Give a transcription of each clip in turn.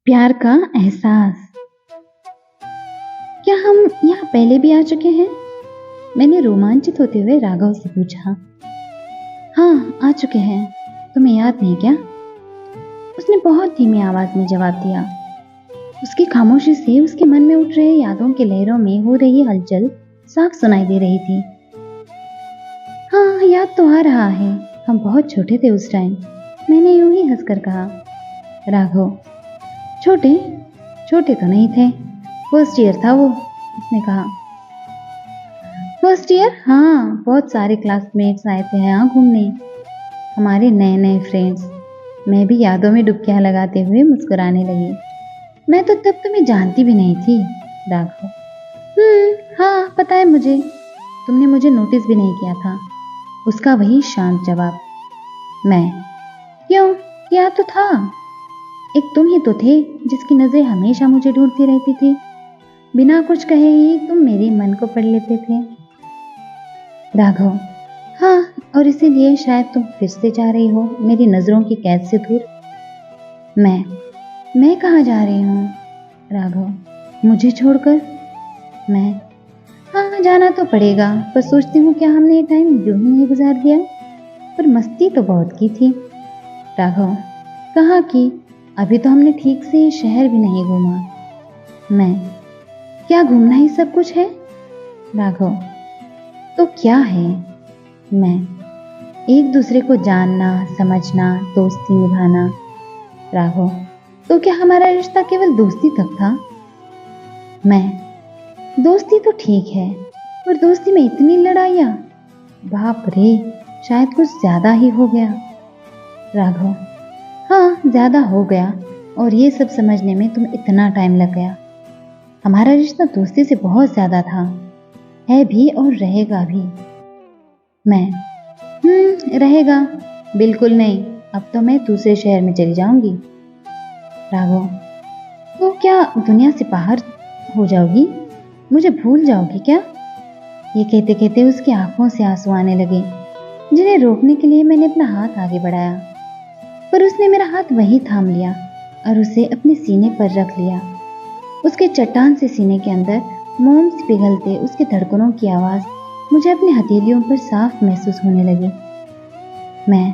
प्यार का एहसास। क्या हम यहाँ पहले भी आ चुके हैं? मैंने रोमांचित होते हुए राघव से पूछा। हाँ, आ चुके हैं। तुम्हें याद नहीं क्या? उसने बहुत धीमी आवाज में जवाब दिया। उसकी खामोशी से उसके मन में उठ रहे यादों के लहरों में हो रही हलचल साफ सुनाई दे रही थी। हाँ, याद तो आ रहा है। हम बहुत छोटे थे उस टाइम, मैंने यूं ही हंसकर कहा। राघव, छोटे छोटे तो नहीं थे, फर्स्ट ईयर था वो, उसने कहा। First year? हाँ, बहुत सारे क्लासमेट्स आए थे यहाँ घूमने, हमारे नए नए फ्रेंड्स। मैं भी यादों में डुबकियां लगाते हुए मुस्कुराने लगी। मैं तो तब तुम्हें जानती भी नहीं थी, राघव। हाँ, पता है मुझे। तुमने मुझे नोटिस भी नहीं किया था। उसका वही शांत जवाब। मैं, क्यों? किया तो था। एक तुम ही तो थे जिसकी नजरें हमेशा मुझे ढूंढती रहती थी। बिना कुछ कहे ही तुम मेरे मन को पढ़ लेते थे। राघव, हाँ, और इसीलिए शायद तुम फिर से जा रही हो मेरी नजरों की कैद से दूर। मैं कहाँ जा रही हूँ? राघव, मुझे छोड़कर? मैं, हाँ, जाना तो पड़ेगा, पर सोचती हूँ क्या हमने ये टाइम यूं ही नहीं गुजार दिया? पर मस्ती तो बहुत की थी। राघव, कहाँ की? अभी तो हमने ठीक से ये शहर भी नहीं घूमा। मैं, क्या घूमना ही सब कुछ है? राघव, तो क्या है? मैं, एक दूसरे को जानना, समझना, दोस्ती निभाना। राघव, तो क्या हमारा रिश्ता केवल दोस्ती तक था? मैं, दोस्ती तो ठीक है, पर दोस्ती में इतनी लड़ाइयाँ, बाप रे, शायद कुछ ज्यादा ही हो गया। राघव, हाँ, ज्यादा हो गया, और ये सब समझने में तुम इतना टाइम लग गया। हमारा रिश्ता दोस्ती से बहुत ज्यादा था, है भी और रहेगा भी। मैं, रहेगा? बिल्कुल नहीं, अब तो मैं दूसरे शहर में चली जाऊंगी। राघव, तो क्या दुनिया से बाहर हो जाओगी? मुझे भूल जाओगी क्या? ये कहते कहते उसकी आंखों से आंसू आने लगे, जिन्हें रोकने के लिए मैंने अपना हाथ आगे बढ़ाया, पर उसने मेरा हाथ वहीं थाम लिया और उसे अपने सीने पर रख लिया। उसके चट्टान से सीने के अंदर मोम से पिघलते उसके धड़कनों की आवाज मुझे अपनी हथेलियों पर साफ महसूस होने लगी। मैं,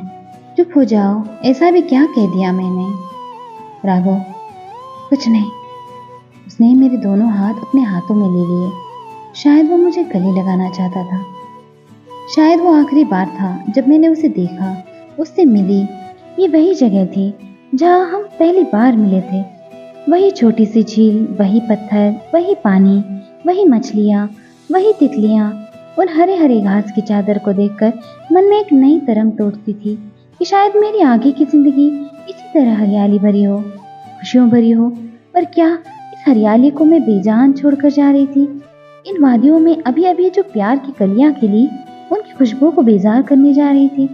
चुप हो जाओ, ऐसा भी क्या कह दिया मैंने? राघव, कुछ नहीं। उसने मेरे दोनों हाथ अपने हाथों में ले लिए। शायद वो मुझे गले लगाना चाहता था। शायद वो आखिरी बार था जब मैंने उसे देखा, उससे मिली। ये वही जगह थी जहां हम पहली बार मिले थे। वही छोटी सी झील, वही पत्थर, वही पानी, वही मछलियाँ, वही तितलियाँ। उन हरे हरे घास की चादर को देखकर मन में एक नई तरंग तोड़ती थी कि शायद मेरी आगे की जिंदगी इसी तरह हरियाली भरी हो, खुशियों भरी हो। पर क्या इस हरियाली को मैं बेजान छोड़कर जा रही थी? इन वादियों में अभी अभी जो प्यार की कलियां खिली, उनकी खुशबू को बेजार करने जा रही थी।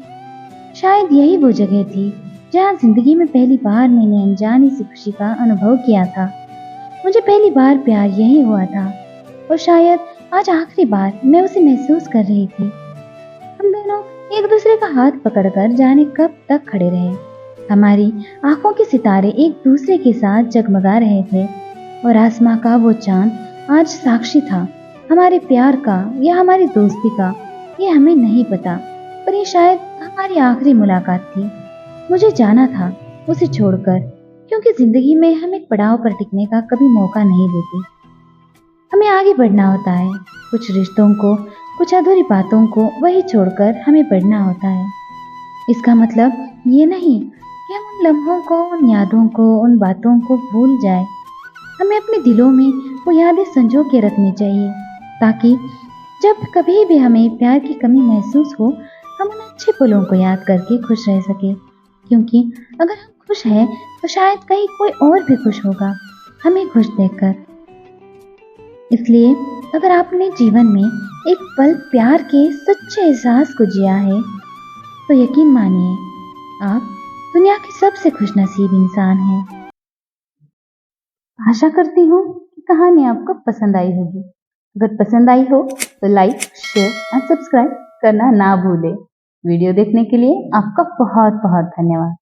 शायद यही वो जगह थी जहाँ जिंदगी में पहली बार मैंने अनजानी सी खुशी का अनुभव किया था। मुझे पहली बार प्यार यही हुआ था, और शायद आज आखिरी बार मैं उसे महसूस कर रही थी। हम दोनों एक दूसरे का हाथ पकड़कर जाने कब तक खड़े रहे। हमारी आंखों के सितारे एक दूसरे के साथ जगमगा रहे थे, और आसमां का वो चांद आज साक्षी था हमारे प्यार का या हमारी दोस्ती का। ये हमें नहीं पता, पर ये शायद हमारी आखिरी मुलाकात थी। मुझे जाना था उसे छोड़कर, क्योंकि जिंदगी में हम एक पड़ाव पर टिकने का कभी मौका नहीं देते। हमें आगे बढ़ना होता है, कुछ रिश्तों को, कुछ अधूरी बातों को वही छोड़कर हमें बढ़ना होता है। इसका मतलब ये नहीं कि हम उन लम्हों को, उन यादों को, उन बातों को भूल जाए। हमें अपने दिलों में वो यादें संजो के रखनी चाहिए, ताकि जब कभी भी हमें प्यार की कमी महसूस हो, हम उन अच्छे पलों को याद करके खुश रह सके। क्योंकि अगर हम खुश हैं तो शायद कहीं कोई और भी खुश होगा हमें खुश देखकर। इसलिए अगर आपने जीवन में एक पल प्यार के सच्चे एहसास को जिया है, तो यकीन मानिए आप दुनिया के सबसे खुशनसीब इंसान हैं। आशा करती हूँ कि कहानी आपको पसंद आई होगी। अगर पसंद आई हो तो लाइक, शेयर और सब्सक्राइब करना ना भूलें। वीडियो देखने के लिए आपका बहुत बहुत धन्यवाद।